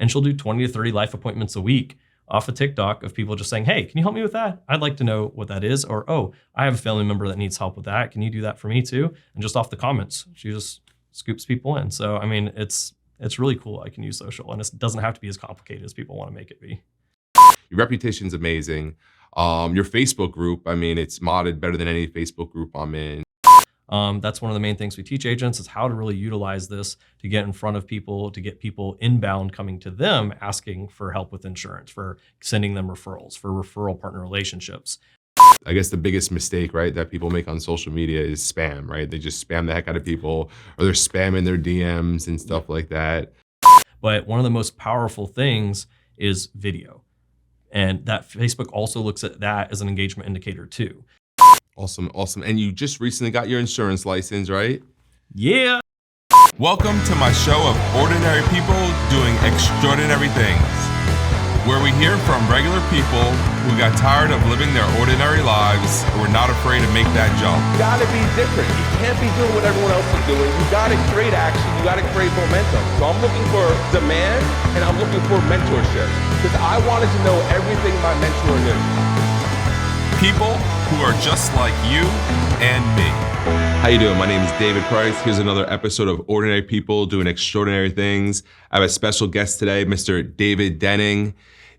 and she'll do 20 to 30 life appointments a week off of TikTok of people just saying, hey, can you help me with that? I'd like to know what that is. Or, oh, I have a family member that needs help with that. Can you do that for me too? And just off the comments, she just scoops people in. So, I mean, it's really cool. I can use social, and it doesn't have to be as complicated as people want to make it be. Your reputation's amazing. Your Facebook group, I mean, it's modded better than any Facebook group I'm in. That's one of the main things we teach agents is how to really utilize this to get in front of people, to get people inbound coming to them asking for help with insurance, for sending them referrals, for referral partner relationships. I guess the biggest mistake, right, that people make on social media is spam, right? They just spam the heck out of people, or they're spamming their DMs and stuff like that. But one of the most powerful things is video. And that Facebook also looks at that as an engagement indicator too. Awesome, awesome. And you just recently got your insurance license, right? Yeah. Welcome to my show of ordinary people doing extraordinary things, where we hear from regular people who got tired of living their ordinary lives and were not afraid to make that jump. You gotta be different. You can't be doing what everyone else is doing. You gotta create action. You gotta create momentum. So I'm looking for demand and I'm looking for mentorship because I wanted to know everything my mentor knew. People who are just like you and me. How you doing? My name is David Price. Here's another episode of Ordinary People Doing Extraordinary Things. I have a special guest today, Mr. David Denning.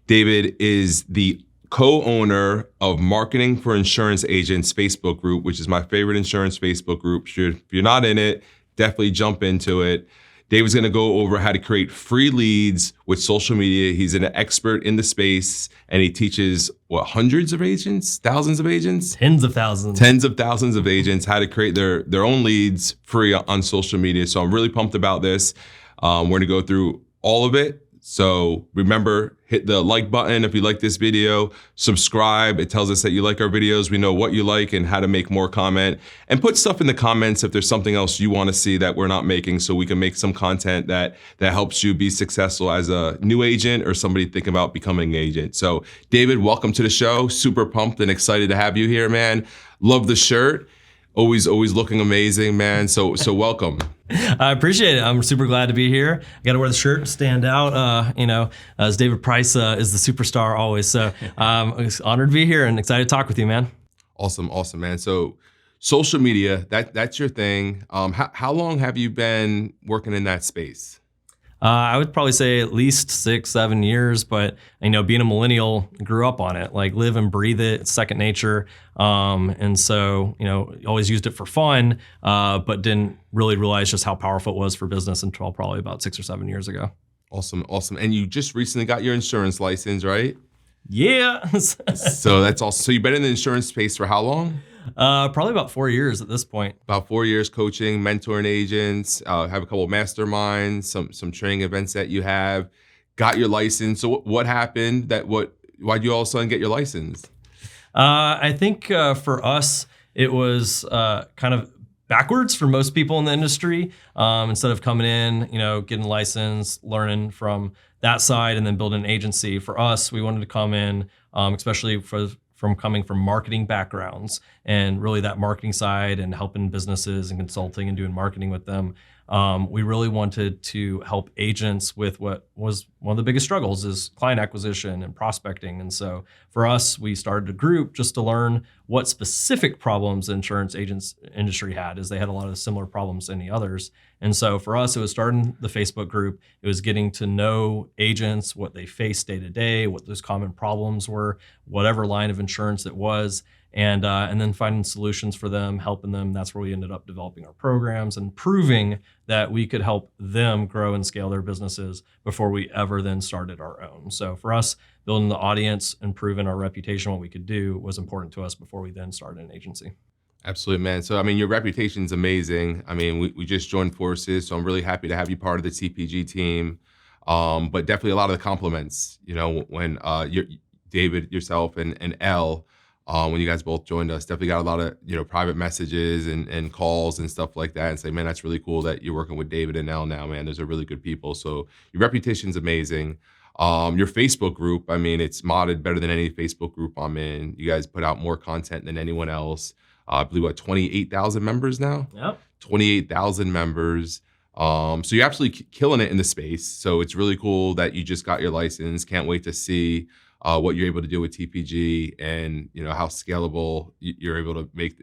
David is the co-owner of Marketing for Insurance Agents Facebook group, which is my favorite insurance Facebook group. If you're not in it, definitely jump into it. David's gonna go over how to create free leads with social media. He's an expert in the space, and he teaches, hundreds of agents, thousands of agents? Tens of thousands. Tens of thousands of agents, how to create their own leads free on social media. So I'm really pumped about this. We're gonna go through all of it. So remember, hit the like button if you like this video, subscribe. It tells us that you like our videos. We know what you like and how to make more comment, and put stuff in the comments if there's something else you want to see that we're not making, so we can make some content that helps you be successful as a new agent or somebody thinking about becoming an agent. So David, welcome to the show. Super pumped and excited to have you here, man. Love the shirt. Always looking amazing, man. So welcome. I appreciate it. I'm super glad to be here. I got to wear the shirt to stand out. As David Price is the superstar always. So I'm honored to be here and excited to talk with you, man. Awesome, man. So social media, that's your thing. How long have you been working in that space? I would probably say at least 6-7 years, but being a millennial, grew up on it, like live and breathe it. It's second nature. And so, always used it for fun, but didn't really realize just how powerful it was for business until probably about 6 or 7 years ago. Awesome. And you just recently got your insurance license, right? Yeah. So that's awesome. So you've been in the insurance space for how long? Probably about 4 years at this point. About 4 years coaching, mentoring agents, have a couple of masterminds, some training events that you have, got your license. So what happened why'd you all of a sudden get your license? I think for us, it was kind of backwards for most people in the industry. Instead of coming in, getting a license, learning from that side and then building an agency. For us, we wanted to come in, especially from coming from marketing backgrounds and really that marketing side and helping businesses and consulting and doing marketing with them. We really wanted to help agents with what was one of the biggest struggles is client acquisition and prospecting. And so for us, we started a group just to learn what specific problems the insurance agents industry had, as they had a lot of similar problems to any others. And so for us, it was starting the Facebook group. It was getting to know agents, what they face day to day, what those common problems were, whatever line of insurance it was, and then finding solutions for them, helping them. That's where we ended up developing our programs and proving that we could help them grow and scale their businesses before we ever then started our own. So for us, building the audience and proving our reputation, what we could do, was important to us before we then started an agency. Absolutely, man. So, your reputation's amazing. We just joined forces, so I'm really happy to have you part of the TPG team. But definitely a lot of the compliments, when David, yourself, and Elle, when you guys both joined us, definitely got a lot of, private messages and calls and stuff like that, and say, man, that's really cool that you're working with David and Elle now, man. Those are really good people. So your reputation's amazing. Your Facebook group, it's modded better than any Facebook group I'm in. You guys put out more content than anyone else. I believe 28,000 members now? Yep. 28,000 members. So you're absolutely killing it in the space. So it's really cool that you just got your license. Can't wait to see what you're able to do with TPG, and how scalable you're able to make.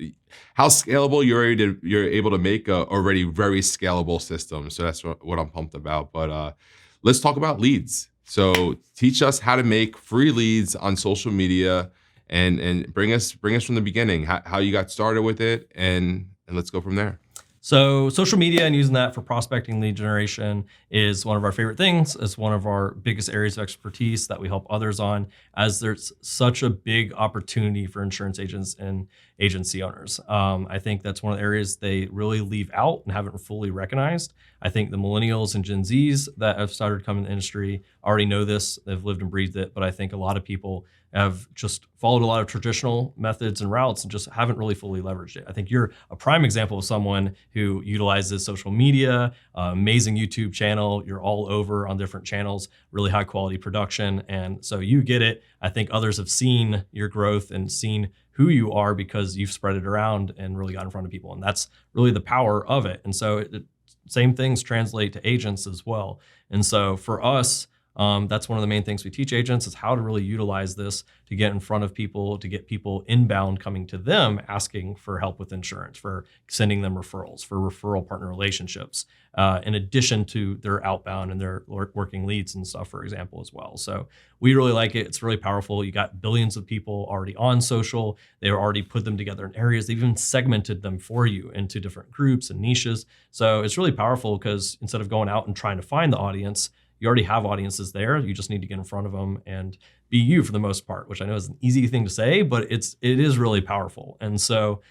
How scalable you're able to make a already very scalable system. So that's what I'm pumped about. But let's talk about leads. So teach us how to make free leads on social media, and bring us from the beginning, how you got started with it, and let's go from there. So social media and using that for prospecting, lead generation is one of our favorite things. It's one of our biggest areas of expertise that we help others on, as there's such a big opportunity for insurance agents and agency owners. I think that's one of the areas they really leave out and haven't fully recognized. I think the millennials and Gen Zs that have started coming in the industry already know this. They've lived and breathed it. But I think a lot of people have just followed a lot of traditional methods and routes and just haven't really fully leveraged it. I think you're a prime example of someone who utilizes social media, amazing YouTube channel. You're all over on different channels, really high quality production. And so you get it. I think others have seen your growth and seen who you are because you've spread it around and really got in front of people. And that's really the power of it. And so same things translate to agents as well. And so for us, that's one of the main things we teach agents, is how to really utilize this to get in front of people, to get people inbound coming to them asking for help with insurance, for sending them referrals, for referral partner relationships, in addition to their outbound and their working leads and stuff, for example, as well. So we really like it. It's really powerful. You got billions of people already on social. They already put them together in areas. They've even segmented them for you into different groups and niches. So it's really powerful because instead of going out and trying to find the audience, you already have audiences there. You just need to get in front of them and be you for the most part, which I know is an easy thing to say, but it is really powerful. And so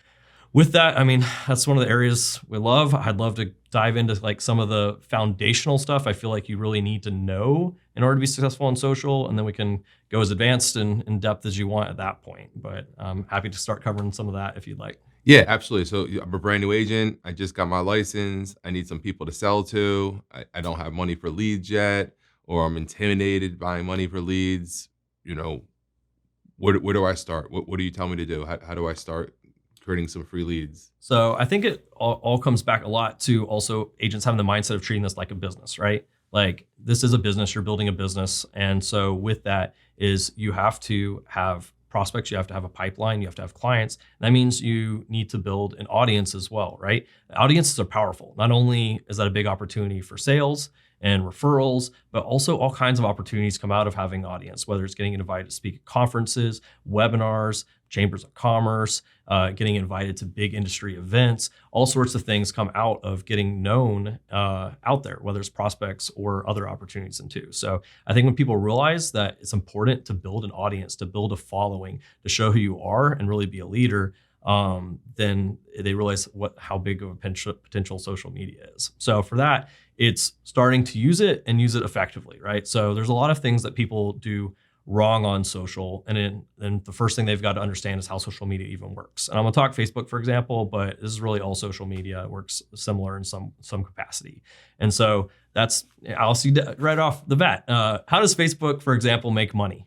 with that, I mean, that's one of the areas we love. I'd love to dive into like some of the foundational stuff I feel like you really need to know in order to be successful on social. And then we can go as advanced and in depth as you want at that point. But I'm happy to start covering some of that if you'd like. Yeah, absolutely. So I'm a brand new agent. I just got my license. I need some people to sell to. I don't have money for leads yet, or I'm intimidated buying money for leads. Where do I start? What do you tell me to do? How do I start creating some free leads? So I think it all comes back a lot to also agents having the mindset of treating this like a business, right? Like this is a business, you're building a business. And so with that is you have to have prospects, you have to have a pipeline, you have to have clients. That means you need to build an audience as well, right? Audiences are powerful. Not only is that a big opportunity for sales and referrals, but also all kinds of opportunities come out of having audience, whether it's getting invited to speak at conferences, webinars, chambers of commerce, getting invited to big industry events. All sorts of things come out of getting known out there, whether it's prospects or other opportunities and too. So I think when people realize that it's important to build an audience, to build a following, to show who you are and really be a leader, then they realize how big of a potential social media is. So for that, it's starting to use it and use it effectively, right? So there's a lot of things that people do wrong on social. And then the first thing they've got to understand is how social media even works. And I'm gonna talk Facebook, for example, but this is really all social media. It works similar in some capacity. And so I'll see right off the bat. How does Facebook, for example, make money?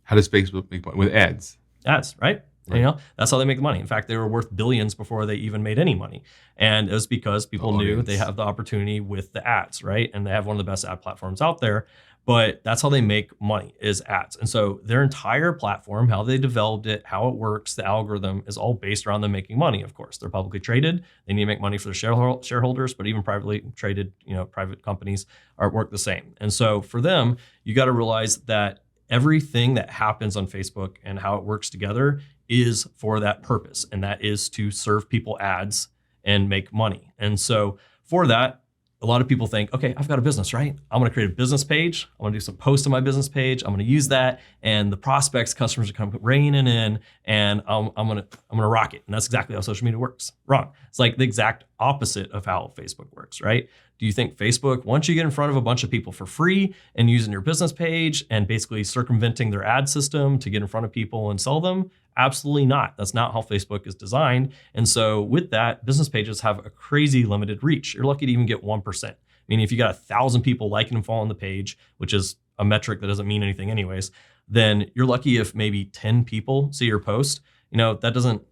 How does Facebook make money? With ads. Ads, right? Right. That's how they make the money. In fact, they were worth billions before they even made any money. And it was because people knew they have the opportunity with the ads, right? And they have one of the best ad platforms out there. But that's how they make money, is ads. And so their entire platform, how they developed it, how it works, the algorithm is all based around them making money, of course. They're publicly traded. They need to make money for their shareholders, but even privately traded, private companies work the same. And so for them, you got to realize that everything that happens on Facebook and how it works together is for that purpose. And that is to serve people ads and make money. And so for that, a lot of people think, okay, I've got a business, right? I'm going to create a business page. I'm going to do some posts on my business page. I'm going to use that, and the prospects, customers are come raining in, and I'm going to rock it. And that's exactly how social media works. Wrong. It's like the exact opposite of how Facebook works, right? Do you think Facebook, once you get in front of a bunch of people for free and using your business page and basically circumventing their ad system to get in front of people and sell them? Absolutely not. That's not how Facebook is designed. And so with that, business pages have a crazy limited reach. You're lucky to even get 1%. Meaning if you got 1,000 people liking and following the page, which is a metric that doesn't mean anything anyways, then you're lucky if maybe 10 people see your post. That doesn't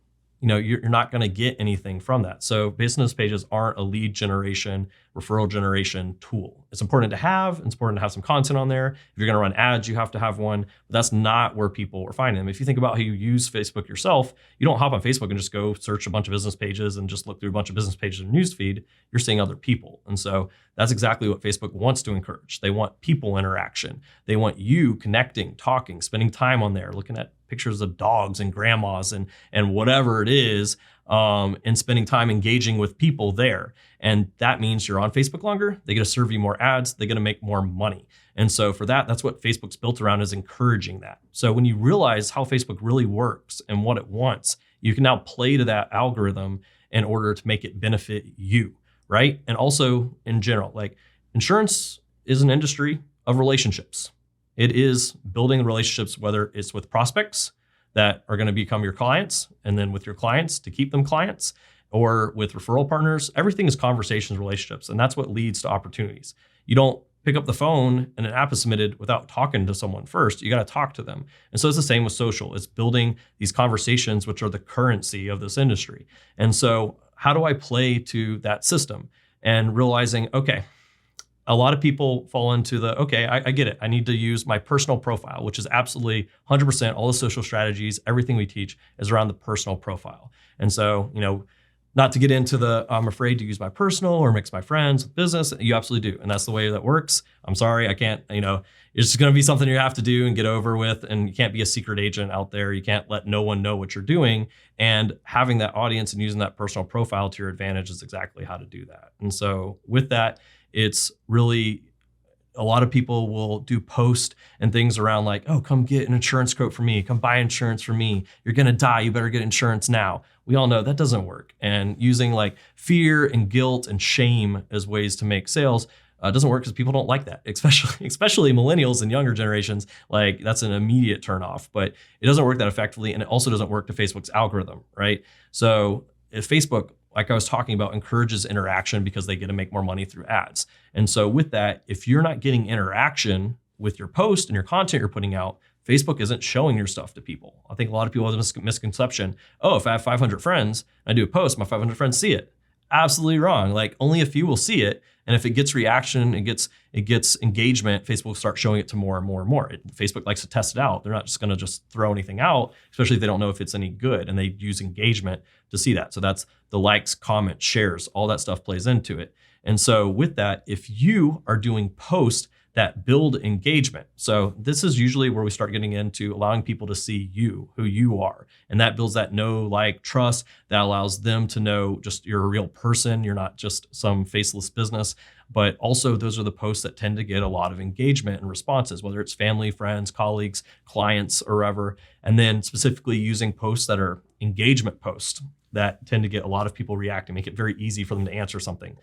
you're not going to get anything from that. So business pages aren't a lead generation, referral generation tool. It's important to have. It's important to have some content on there. If you're going to run ads, you have to have one. But that's not where people are finding them. If you think about how you use Facebook yourself, you don't hop on Facebook and just go search a bunch of business pages and just look through a bunch of business pages in your newsfeed. You're seeing other people. And so that's exactly what Facebook wants to encourage. They want people interaction. They want you connecting, talking, spending time on there, looking at pictures of dogs and grandmas and whatever it is, and spending time engaging with people there. And that means you're on Facebook longer. They get to serve you more ads. They're going to make more money. And so for that, that's what Facebook's built around, is encouraging that. So when you realize how Facebook really works and what it wants, you can now play to that algorithm in order to make it benefit you, right? And also in general, like insurance is an industry of relationships. It is building relationships, whether it's with prospects that are going to become your clients, and then with your clients to keep them clients, or with referral partners. Everything is conversations, relationships, and that's what leads to opportunities. You don't pick up the phone and an app is submitted without talking to someone first. You got to talk to them. And so it's the same with social. It's building these conversations, which are the currency of this industry. And so how do I play to that system? And realizing, okay, a lot of people fall into I get it. I need to use my personal profile, which is absolutely 100%. All the social strategies, everything we teach is around the personal profile. And so, not to get into I'm afraid to use my personal or mix my friends with business. You absolutely do. And that's the way that works. I'm sorry, I can't, it's just going to be something you have to do and get over with. And you can't be a secret agent out there. You can't let no one know what you're doing. And having that audience and using that personal profile to your advantage is exactly how to do that. And so with that, it's really, a lot of people will do posts and things around like, oh, come get an insurance quote for me. Come buy insurance for me. You're going to die. You better get insurance now. We all know that doesn't work. And using like fear and guilt and shame as ways to make sales doesn't work, because people don't like that, especially millennials and younger generations. Like that's an immediate turnoff, but it doesn't work that effectively. And it also doesn't work to Facebook's algorithm, right? So if Facebook, like I was talking about, encourages interaction because they get to make more money through ads. And so with that, if you're not getting interaction with your post and your content you're putting out, Facebook isn't showing your stuff to people. I think a lot of people have this misconception. Oh, if I have 500 friends, I do a post, my 500 friends see it. Absolutely wrong. Like only a few will see it. And if it gets reaction, it gets engagement, Facebook will start showing it to more and more and more. Facebook likes to test it out. They're not just going to just throw anything out, especially if they don't know if it's any good, and they use engagement to see that. So that's the likes, comments, shares, all that stuff plays into it. And so with that, if you are doing posts that build engagement. So this is usually where we start getting into allowing people to see you, who you are. And that builds that know, like, trust that allows them to know just you're a real person. You're not just some faceless business. But also those are the posts that tend to get a lot of engagement and responses, whether it's family, friends, colleagues, clients, or whatever. And then specifically using posts that are engagement posts that tend to get a lot of people reacting, make it very easy for them to answer something.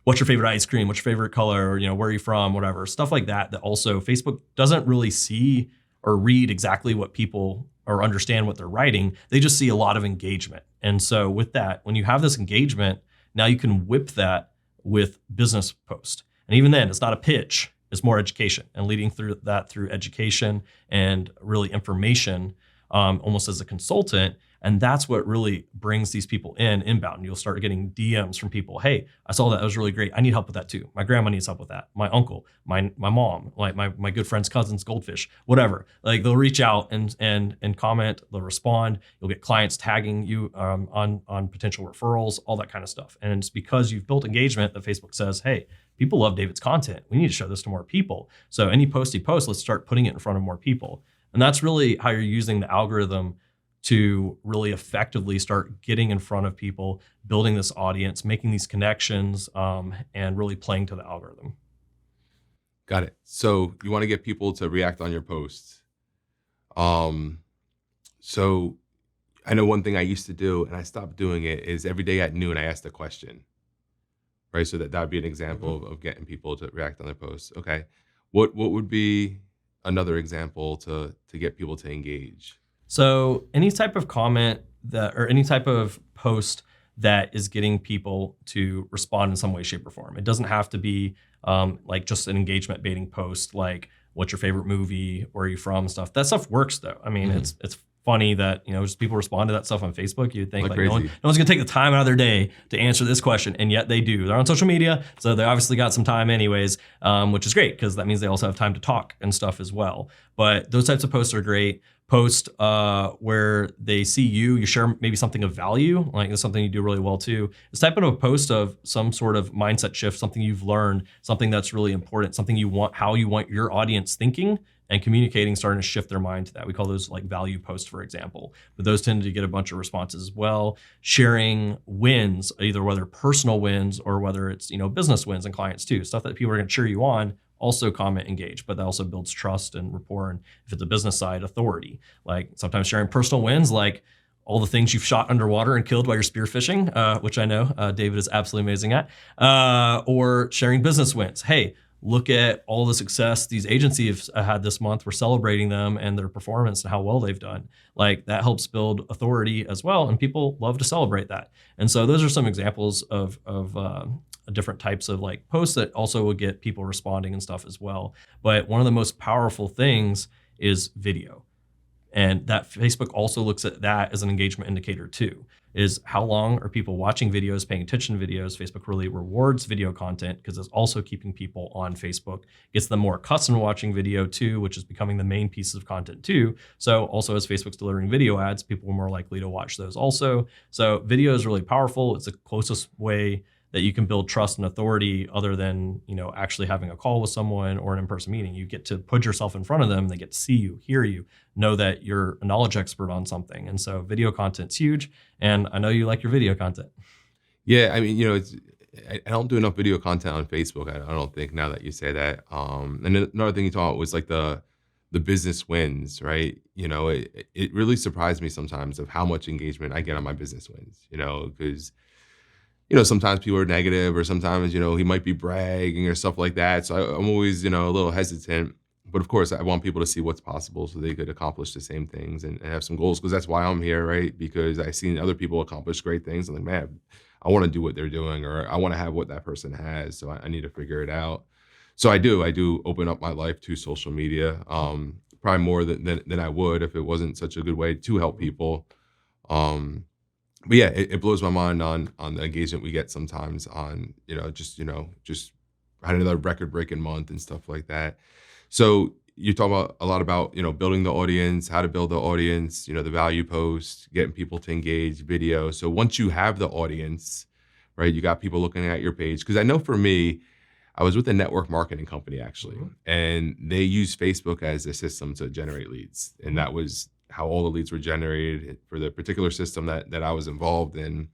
What's your favorite ice cream? What's your favorite color? Or, where are you from? Whatever, stuff like that. That also Facebook doesn't really see or read exactly what people or understand what they're writing. They just see a lot of engagement. And so with that, when you have this engagement, now you can whip that with business post. And even then, it's not a pitch. It's more education, and leading through that through education and really information, almost as a consultant. And that's what really brings these people inbound. And you'll start getting DMs from people. Hey, I saw that. That was really great. I need help with that too. My grandma needs help with that. My uncle, my mom, like my good friend's cousin's goldfish, whatever. Like they'll reach out and comment. They'll respond. You'll get clients tagging you on potential referrals, all that kind of stuff. And it's because you've built engagement that Facebook says, hey, people love David's content. We need to show this to more people. So any post he posts, let's start putting it in front of more people. And that's really how you're using the algorithm to really effectively start getting in front of people, building this audience, making these connections, and really playing to the algorithm. Got it. So you want to get people to react on your posts. So I know one thing I used to do, and I stopped doing it, is every day at noon I asked a question, right? So that would be an example of getting people to react on their posts. Okay. What would be another example to get people to engage? So any type of comment or any type of post that is getting people to respond in some way, shape, or form. It doesn't have to be like just an engagement baiting post, like what's your favorite movie, where are you from, stuff. That stuff works though. I mean, it's funny that, just people respond to that stuff on Facebook. You'd think Like no crazy. one's going to take the time out of their day to answer this question, and yet they do. They're on social media, so they obviously got some time anyways, which is great because that means they also have time to talk and stuff as well. But those types of posts are great. Post where they see you share maybe something of value, like that's something you do really well too. It's type of a post of some sort of mindset shift, something you've learned, something that's really important, something you want, how you want your audience thinking and communicating, starting to shift their mind to that. We call those like value posts, for example. But those tend to get a bunch of responses as well. Sharing wins, either whether personal wins or whether it's business wins and clients too, stuff that people are going to cheer you on. Also comment, engage, but that also builds trust and rapport. And if it's a business side, authority. Like sometimes sharing personal wins, like all the things you've shot underwater and killed while you're spearfishing, which I know David is absolutely amazing at, or sharing business wins. Hey, look at all the success these agencies have had this month. We're celebrating them and their performance and how well they've done. Like that helps build authority as well. And people love to celebrate that. And so those are some examples of different types of like posts that also will get people responding and stuff as well. But one of the most powerful things is video. And that Facebook also looks at that as an engagement indicator too, is how long are people watching videos, paying attention to videos. Facebook really rewards video content because it's also keeping people on Facebook, gets them more accustomed to watching video too, which is becoming the main piece of content too. So also as Facebook's delivering video ads, people are more likely to watch those also. So video is really powerful. It's the closest way that you can build trust and authority other than, actually having a call with someone or an in-person meeting. You get to put yourself in front of them and they get to see you, hear you, know that you're a knowledge expert on something. And so video content's huge. And I know you like your video content. Yeah, I mean, I don't do enough video content on Facebook. I don't think, now that you say that. And then another thing you talked about was like the business wins, right? It really surprised me sometimes of how much engagement I get on my business wins, because sometimes people are negative, or sometimes, he might be bragging or stuff like that. So I'm always, a little hesitant. But of course, I want people to see what's possible so they could accomplish the same things and have some goals, because that's why I'm here, right? Because I've seen other people accomplish great things. I'm like, man, I want to do what they're doing, or I want to have what that person has. So I need to figure it out. So I do open up my life to social media, probably more than I would if it wasn't such a good way to help people. But yeah, it blows my mind on the engagement we get sometimes on, just had another record-breaking month and stuff like that. So you talk about a lot about, building the audience, how to build the audience, the value post, getting people to engage, video. So once you have the audience, right, you got people looking at your page. Because I know for me, I was with a network marketing company actually, and they use Facebook as a system to generate leads. And that was how all the leads were generated for the particular system that I was involved in.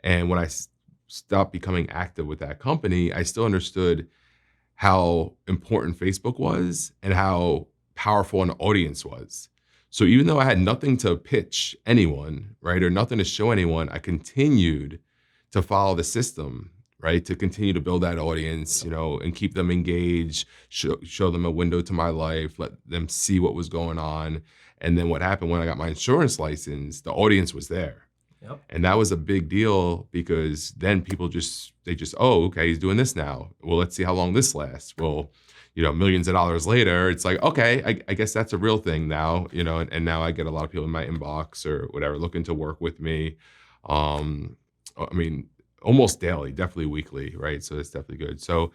And when I stopped becoming active with that company, I still understood how important Facebook was and how powerful an audience was. So even though I had nothing to pitch anyone, right, or nothing to show anyone, I continued to follow the system, right, to continue to build that audience, and keep them engaged, show them a window to my life, let them see what was going on. And then what happened when I got my insurance license, the audience was there. Yep. And that was a big deal, because then people oh, okay, he's doing this now. Well, let's see how long this lasts. Well, millions of dollars later, it's like, okay, I guess that's a real thing now, and now I get a lot of people in my inbox or whatever looking to work with me. I mean, almost daily, definitely weekly, right? So it's definitely good. So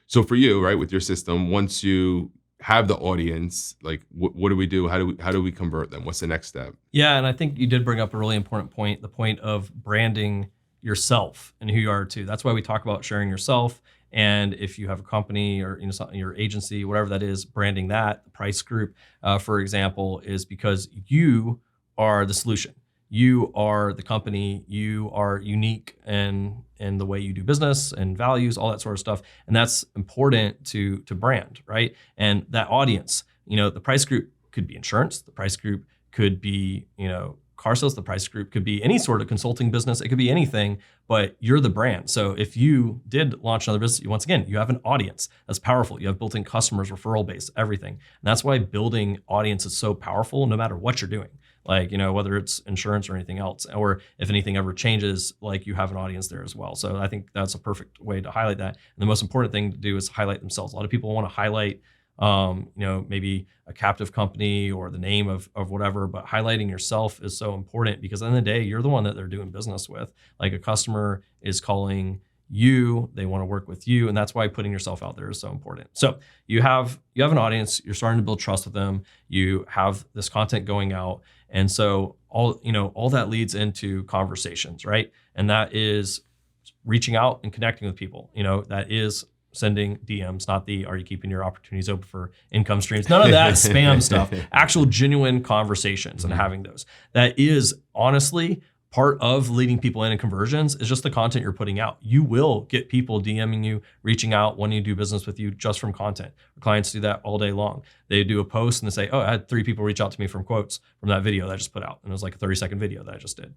for you, right, with your system, once you have the audience, like what do we do? How do we convert them? What's the next step? Yeah, and I think you did bring up a really important point, the point of branding yourself and who you are too. That's why we talk about sharing yourself. And if you have a company or your agency, whatever that is, branding that, the price group, for example, is because you are the solution. You are the company. You are unique in the way you do business and values, all that sort of stuff. And that's important to brand, right? And that audience, the price group could be insurance. The price group could be, car sales. The price group could be any sort of consulting business. It could be anything, but you're the brand. So if you did launch another business, once again, you have an audience that's powerful. You have built-in customers, referral base, everything. And that's why building audience is so powerful no matter what you're doing. Like, whether it's insurance or anything else, or if anything ever changes, like you have an audience there as well. So I think that's a perfect way to highlight that. And the most important thing to do is highlight themselves. A lot of people want to highlight maybe a captive company or the name of whatever, but highlighting yourself is so important because at the end of the day, you're the one that they're doing business with. Like a customer is calling you, they want to work with you. And that's why putting yourself out there is so important. So you have an audience, you're starting to build trust with them, you have this content going out. And so all that leads into conversations, right? And that is reaching out and connecting with people. That is sending DMs, not the are you keeping your opportunities open for income streams? None of that spam stuff. Actual genuine conversations and having those. That is honestly part of leading people in conversions is just the content you're putting out. You will get people DMing you, reaching out, wanting to do business with you just from content. Our clients do that all day long. They do a post and they say, oh, I had 3 people reach out to me from quotes from that video that I just put out. And it was like a 30-second video that I just did.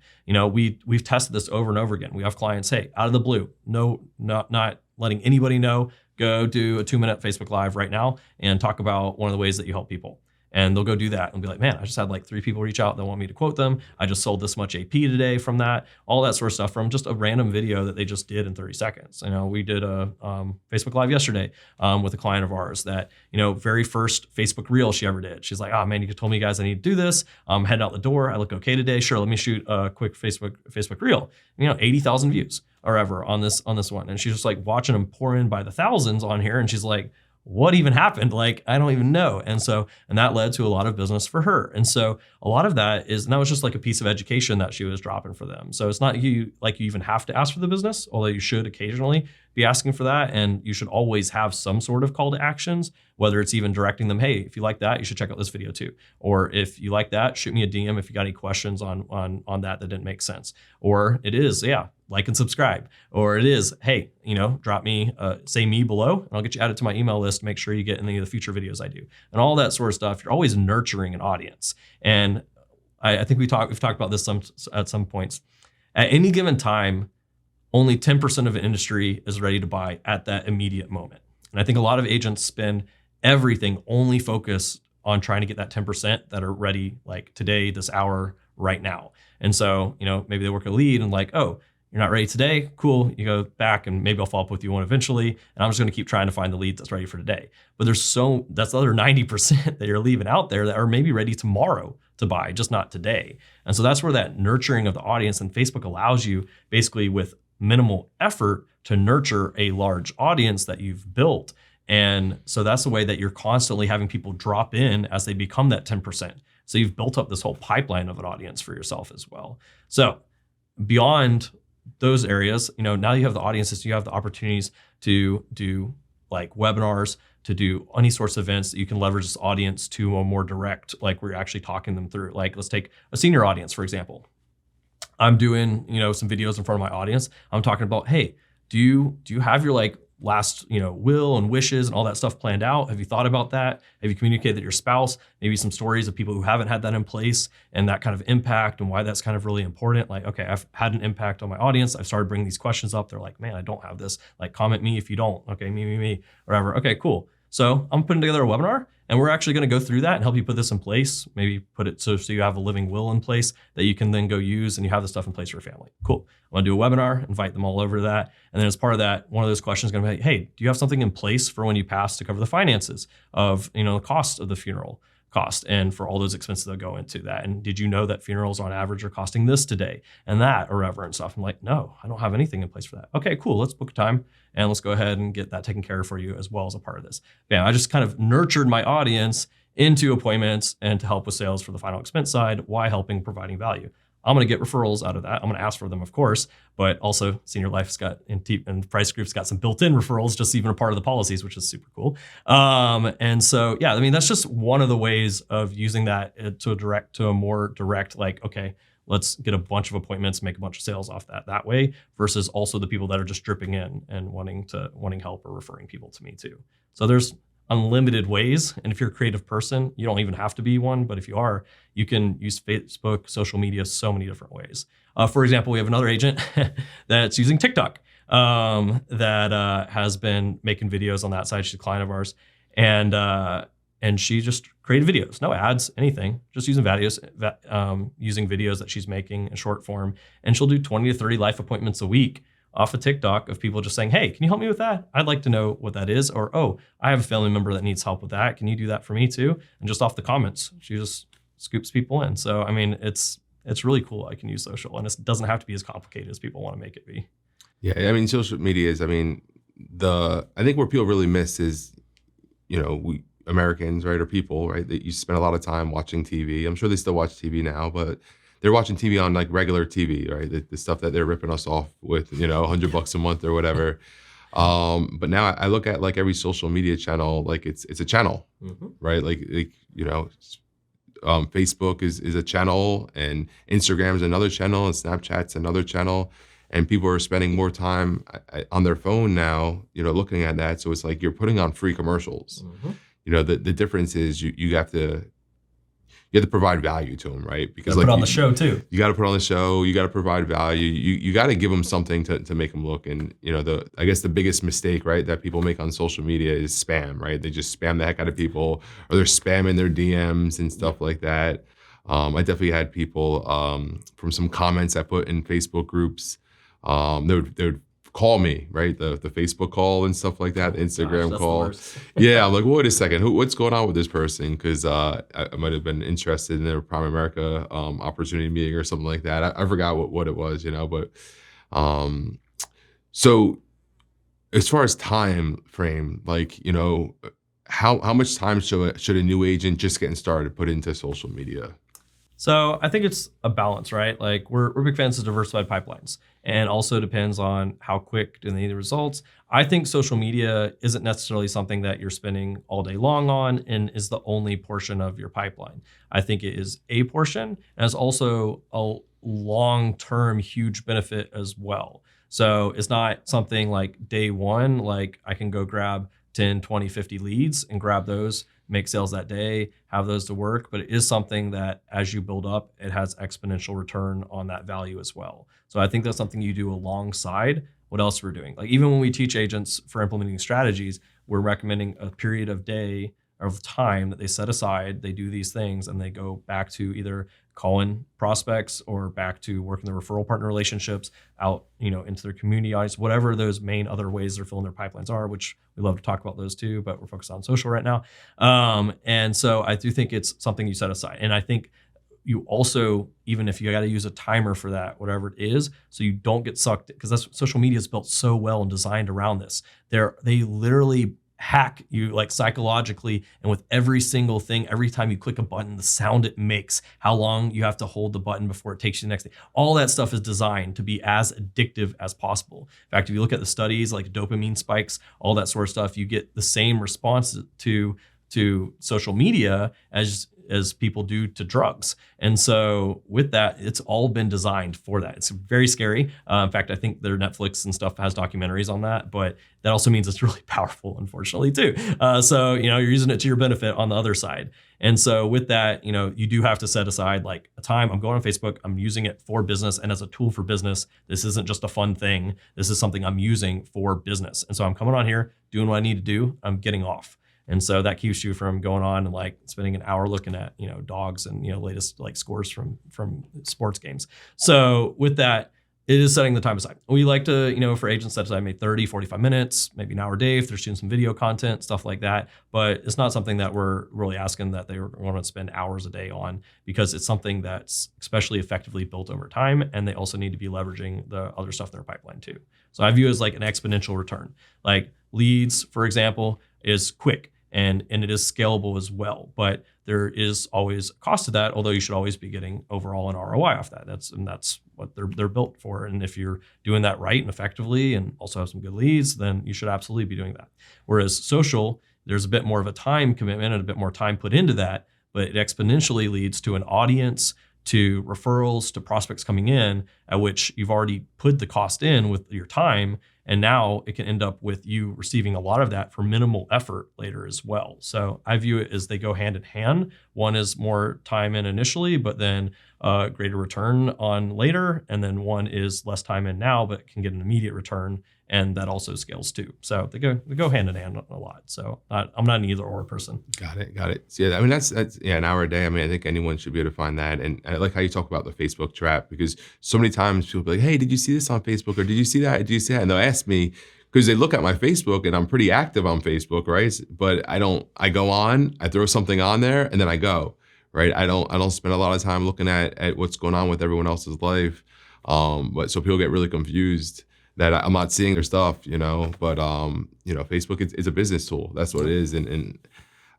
We've tested this over and over again. We have clients, hey, out of the blue, not letting anybody know, go do a 2-minute Facebook Live right now and talk about one of the ways that you help people. And they'll go do that and be like, man, I just had like 3 people reach out that want me to quote them. I just sold this much AP today from that, all that sort of stuff from just a random video that they just did in 30 seconds. We did a Facebook Live yesterday with a client of ours that, very first Facebook reel she ever did. She's like, oh man, you told me guys I need to do this. I'm heading out the door. I look okay today. Sure, let me shoot a quick Facebook reel. 80,000 views or ever on this one. And she's just like watching them pour in by the thousands on here. And she's like, what even happened? Like, I don't even know. And that led to a lot of business for her. And so a lot of that was just like a piece of education that she was dropping for them. So it's not you even have to ask for the business, although you should occasionally be asking for that. And you should always have some sort of call to actions, whether it's even directing them, hey, if you like that, you should check out this video too. Or if you like that, shoot me a DM if you got any questions on that didn't make sense. Or it is, like and subscribe. Or it is, hey, drop me, say me below, and I'll get you added to my email list. Make sure you get any of the future videos I do. And all that sort of stuff. You're always nurturing an audience. And I think we've talked about this at some points. At any given time, only 10% of an industry is ready to buy at that immediate moment. And I think a lot of agents spend everything only focused on trying to get that 10% that are ready like today, this hour, right now. And so, maybe they work a lead and like, oh, you're not ready today? Cool. You go back and maybe I'll follow up with you one eventually. And I'm just going to keep trying to find the lead that's ready for today. But that's the other 90% that you're leaving out there that are maybe ready tomorrow to buy, just not today. And so that's where that nurturing of the audience and Facebook allows you basically with minimal effort to nurture a large audience that you've built. And so that's the way that you're constantly having people drop in as they become that 10%. So you've built up this whole pipeline of an audience for yourself as well. So beyond those areas, now you have the audiences, you have the opportunities to do like webinars, to do any sorts of events that you can leverage this audience to a more direct, like where you're actually talking them through. Like let's take a senior audience, for example. I'm doing, some videos in front of my audience. I'm talking about, hey, do you have your like last, will and wishes and all that stuff planned out? Have you thought about that? Have you communicated with your spouse? Maybe some stories of people who haven't had that in place and that kind of impact and why that's kind of really important. Like, okay, I've had an impact on my audience. I've started bringing these questions up. They're like, man, I don't have this. Like, comment me if you don't. Okay, me, whatever. Okay, cool. So I'm putting together a webinar and we're actually going to go through that and help you put this in place. Maybe put it so you have a living will in place that you can then go use and you have the stuff in place for your family. Cool. I'm going to do a webinar, invite them all over to that. And then as part of that, one of those questions is going to be, hey, do you have something in place for when you pass to cover the finances of, the cost of the funeral cost and for all those expenses that go into that? And did you know that funerals on average are costing this today and that or ever and stuff? I'm like, no, I don't have anything in place for that. Okay, cool. Let's book a time and let's go ahead and get that taken care of for you as well as a part of this. Bam, I just kind of nurtured my audience into appointments and to help with sales for the final expense side while helping providing value. I'm going to get referrals out of that. I'm going to ask for them, of course, but also Senior Life's got and Price Group's got some built-in referrals, just even a part of the policies, which is super cool. And so, yeah, that's just one of the ways of using that to a more direct, like, okay, let's get a bunch of appointments, make a bunch of sales off that way, versus also the people that are just dripping in and wanting help or referring people to me too. So there's unlimited ways. And if you're a creative person, you don't even have to be one. But if you are, you can use Facebook, social media, so many different ways. For example, we have another agent that's using TikTok that has been making videos on that side. She's a client of ours. And she just created videos, no ads, anything, just using videos that she's making in short form. And she'll do 20 to 30 life appointments a week off of TikTok of people just saying, hey, can you help me with that? I'd like to know what that is. Or, oh, I have a family member that needs help with that. Can you do that for me too? And just off the comments, she just scoops people in. So, I mean, it's really cool. I can use social, and it doesn't have to be as complicated as people want to make it be. Yeah, I mean, social media is, I mean, I think where people really miss is, we Americans, right, or people, right, that you spend a lot of time watching TV. I'm sure they still watch TV now, but they're watching TV on like regular TV, right? The stuff that they're ripping us off with, $100 a month or whatever. But now I look at like every social media channel, like it's a channel, right? Like Facebook is a channel, and Instagram is another channel, and Snapchat's another channel. And people are spending more time on their phone now, looking at that. So it's like you're putting on free commercials. The difference is you have to provide value to them, right? Because like put on the show too. You got to put on the show. You got to provide value. You got to give them something to make them look. And I guess the biggest mistake, right, that people make on social media is spam, right? They just spam the heck out of people, or they're spamming their DMs and stuff like that. I definitely had people from some comments I put in Facebook groups. They would call me, right? The Facebook call and stuff like that, the Instagram call. Yeah, I'm like, wait a second, what's going on with this person? Because I might have been interested in their Prime America opportunity meeting or something like that. I forgot what it was, but so as far as time frame, like, how much time should a new agent just getting started put into social media? So I think it's a balance, right? Like we're big fans of diversified pipelines, and also depends on how quick do they need the results. I think social media isn't necessarily something that you're spending all day long on and is the only portion of your pipeline. I think it is a portion, and it's also a long-term huge benefit as well. So it's not something like day one, like I can go grab 10, 20, 50 leads and grab those, make sales that day, have those to work. But it is something that as you build up, it has exponential return on that value as well. So I think that's something you do alongside what else we're doing. Like even when we teach agents for implementing strategies, we're recommending a period of time that they set aside, they do these things, and they go back to either calling prospects or back to working the referral partner relationships out, into their community audience, whatever those main other ways they're filling their pipelines are, which we love to talk about those too, but we're focused on social right now. And so I do think it's something you set aside. And I think you also, even if you got to use a timer for that, whatever it is, so you don't get sucked, because that's social media is built so well and designed around this. They literally hack you like psychologically, and with every single thing, every time you click a button, the sound it makes, how long you have to hold the button before it takes you to the next thing. All that stuff is designed to be as addictive as possible. In fact, if you look at the studies like dopamine spikes, all that sort of stuff, you get the same response to social media as people do to drugs. And so with that, it's all been designed for that. It's very scary. In fact, I think their Netflix and stuff has documentaries on that, but that also means it's really powerful, unfortunately, too. So, you're using it to your benefit on the other side. And so with that, you do have to set aside like a time. I'm going on Facebook. I'm using it for business and as a tool for business. This isn't just a fun thing. This is something I'm using for business. And so I'm coming on here, doing what I need to do. I'm getting off. And so that keeps you from going on and like spending an hour looking at, dogs and, latest like scores from sports games. So with that, it is setting the time aside. We like to, for agents that I made 30, 45 minutes, maybe an hour a day if they're shooting some video content, stuff like that. But it's not something that we're really asking that they want to spend hours a day on, because it's something that's especially effectively built over time. And they also need to be leveraging the other stuff in their pipeline too. So I view it as like an exponential return. Like leads, for example, is quick. And it is scalable as well, but there is always a cost to that. Although you should always be getting overall an ROI off that. That's what they're built for. And if you're doing that right and effectively, and also have some good leads, then you should absolutely be doing that. Whereas social, there's a bit more of a time commitment and a bit more time put into that, but it exponentially leads to an audience, to referrals, to prospects coming in, at which you've already put the cost in with your time. And now it can end up with you receiving a lot of that for minimal effort later as well. So I view it as they go hand in hand. One is more time in initially, but then greater return on later. And then one is less time in now, but can get an immediate return and that also scales too. So they go hand in hand a lot. So I'm not an either or person. Got it. So, yeah, I mean that's an hour a day. I mean, I think anyone should be able to find that. And I like how you talk about the Facebook trap, because so many times people be like, "Hey, did you see this on Facebook? Or did you see that? Did you see that?" And they'll ask me, because they look at my Facebook and I'm pretty active on Facebook, right? But I go on, I throw something on there, and then I go, right? I don't spend a lot of time looking at what's going on with everyone else's life. But so people get really confused that I'm not seeing their stuff, but Facebook is a business tool. That's what it is. And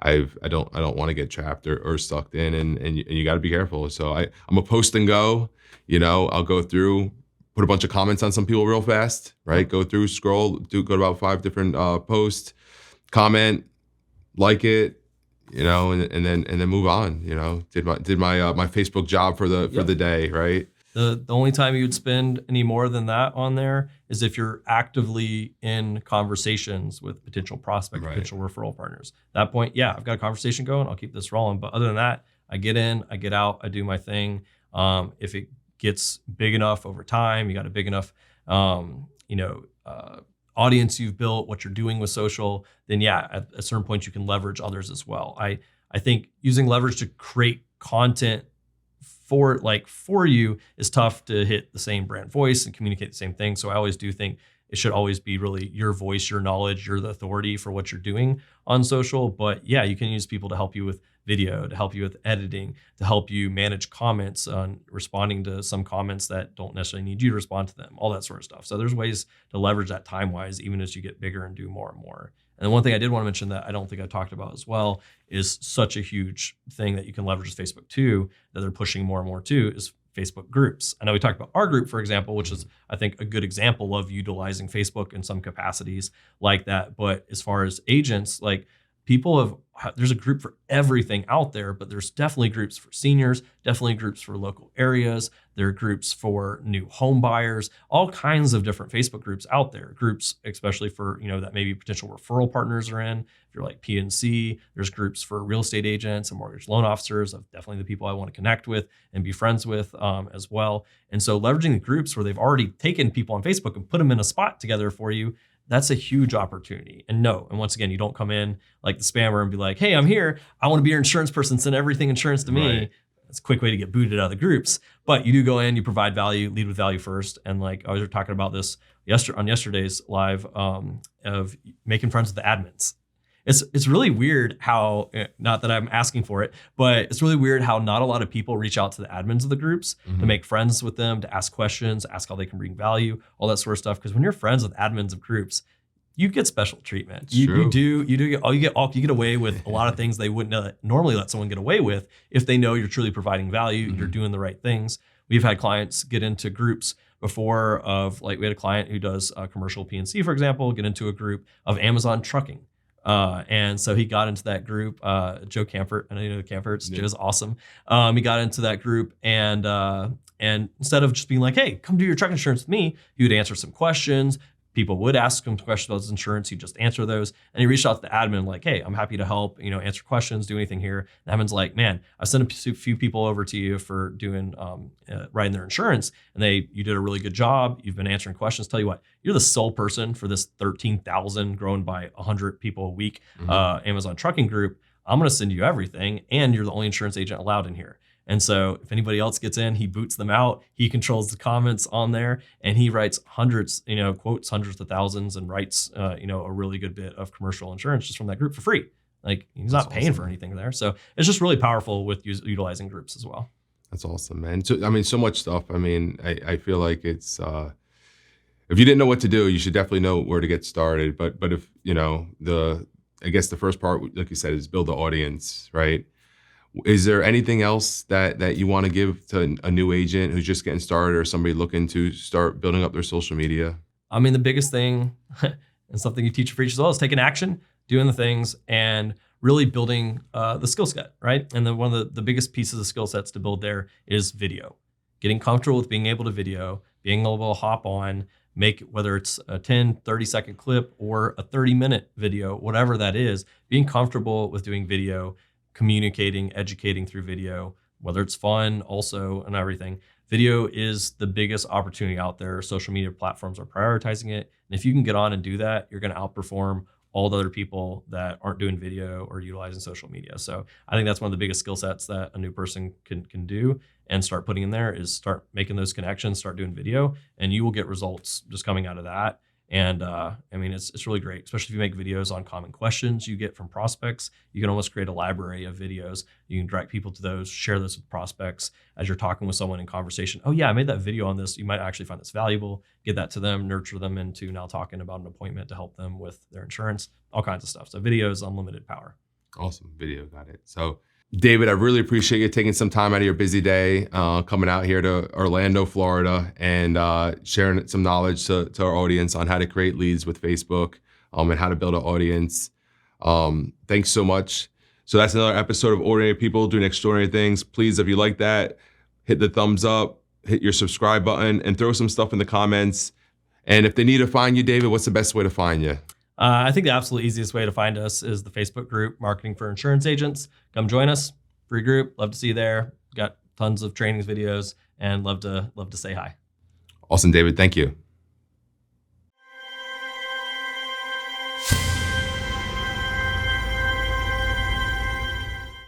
I don't want to get trapped or sucked in, and you got to be careful. So I'm a post and go, I'll go through, put a bunch of comments on some people real fast, right? Go through, scroll, go to about 5 different posts, comment, like it, and then move on. Did my Facebook job for the day, right? The only time you would spend any more than that on there is if you're actively in conversations with potential prospects, potential referral partners. At that point, yeah, I've got a conversation going, I'll keep this rolling. But other than that, I get in, I get out, I do my thing. If it gets big enough over time, you got a big enough, audience you've built, what you're doing with social, then yeah, at a certain point you can leverage others as well. I think using leverage to create content for you is tough to hit the same brand voice and communicate the same thing. So I always do think it should always be really your voice, your knowledge, you're the authority for what you're doing on social. But yeah, you can use people to help you with video, to help you with editing, to help you manage comments, on responding to some comments that don't necessarily need you to respond to them, all that sort of stuff. So there's ways to leverage that time-wise, even as you get bigger and do more and more. And one thing I did want to mention that I don't think I talked about as well is such a huge thing that you can leverage with Facebook too, that they're pushing more and more too, is Facebook groups. I know we talked about our group, for example, which is, I think, a good example of utilizing Facebook in some capacities like that. But as far as agents, like there's a group for everything out there, but there's definitely groups for seniors, definitely groups for local areas. There are groups for new home buyers, all kinds of different Facebook groups out there. Groups, especially for, that maybe potential referral partners are in. If you're like PNC, there's groups for real estate agents and mortgage loan officers, of definitely the people I want to connect with and be friends with as well. And so leveraging the groups where they've already taken people on Facebook and put them in a spot together for you, that's a huge opportunity. And once again, you don't come in like the spammer and be like, "Hey, I'm here. I want to be your insurance person. Send everything insurance to me." Right. It's a quick way to get booted out of the groups. But you do go in, you provide value, lead with value first. And like I was talking about this on yesterday's live of making friends with the admins. It's really weird how, not that I'm asking for it, but it's really weird how not a lot of people reach out to the admins of the groups to make friends with them, to ask questions, ask how they can bring value, all that sort of stuff. Because when you're friends with admins of groups, you get special treatment. You get away with a lot of things they wouldn't normally let someone get away with if they know you're truly providing value, you're doing the right things. We've had clients get into groups before of, like, we had a client who does commercial PNC, for example, get into a group of Amazon trucking. And so he got into that group, Joe Camfort. I know you know the Camforts. Yeah. Joe's awesome. He got into that group, and instead of just being like, "Hey, come do your truck insurance with me," he would answer some questions. People would ask him questions about his insurance. He'd just answer those. And he reached out to the admin like, "Hey, I'm happy to help, answer questions, do anything here." The admin's like, "Man, I sent a few people over to you for doing, writing their insurance. And you did a really good job. You've been answering questions. Tell you what, you're the sole person for this 13,000 growing by 100 people a week, Amazon trucking group. I'm going to send you everything. And you're the only insurance agent allowed in here." And so if anybody else gets in, he boots them out. He controls the comments on there, and he writes quotes hundreds of thousands, and writes, a really good bit of commercial insurance just from that group for free. Like, he's not paying for anything there. So it's just really powerful with utilizing groups as well. That's awesome, man. So, so much stuff. I feel like it's, if you didn't know what to do, you should definitely know where to get started. But if, I guess the first part, like you said, is build the audience, right? Is there anything else that you want to give to a new agent who's just getting started, or somebody looking to start building up their social media? The biggest thing, and something you teach and preach as well, is taking action, doing the things, and really building the skill set, right? And then one of the biggest pieces of skill sets to build there is video. Getting comfortable with being able to video, being able to hop on, whether it's a 10, 30-second clip or a 30-minute video, whatever that is, being comfortable with doing video, communicating, educating through video, whether it's fun also and everything. Video is the biggest opportunity out there. Social media platforms are prioritizing it. And if you can get on and do that, you're going to outperform all the other people that aren't doing video or utilizing social media. So I think that's one of the biggest skill sets that a new person can do and start putting in there is start making those connections, start doing video, and you will get results just coming out of that. And I mean, it's really great, especially if you make videos on common questions you get from prospects. You can almost create a library of videos. You can direct people to those, share those with prospects as you're talking with someone in conversation. Oh yeah, I made that video on this. You might actually find this valuable. Get that to them, nurture them into now talking about an appointment to help them with their insurance, all kinds of stuff. So video is unlimited power. Awesome. Video. Got it. So David, I really appreciate you taking some time out of your busy day, coming out here to Orlando, Florida, and sharing some knowledge to our audience on how to create leads with Facebook and how to build an audience. Thanks so much. So that's another episode of Ordinary People Doing Extraordinary Things. Please, if you like that, hit the thumbs up, hit your subscribe button, and throw some stuff in the comments. And if they need to find you, David, what's the best way to find you? I think the absolute easiest way to find us is the Facebook group, Marketing for Insurance Agents. Come join us. Free group. Love to see you there. Got tons of trainings, videos, and love to say hi. Awesome, David. Thank you.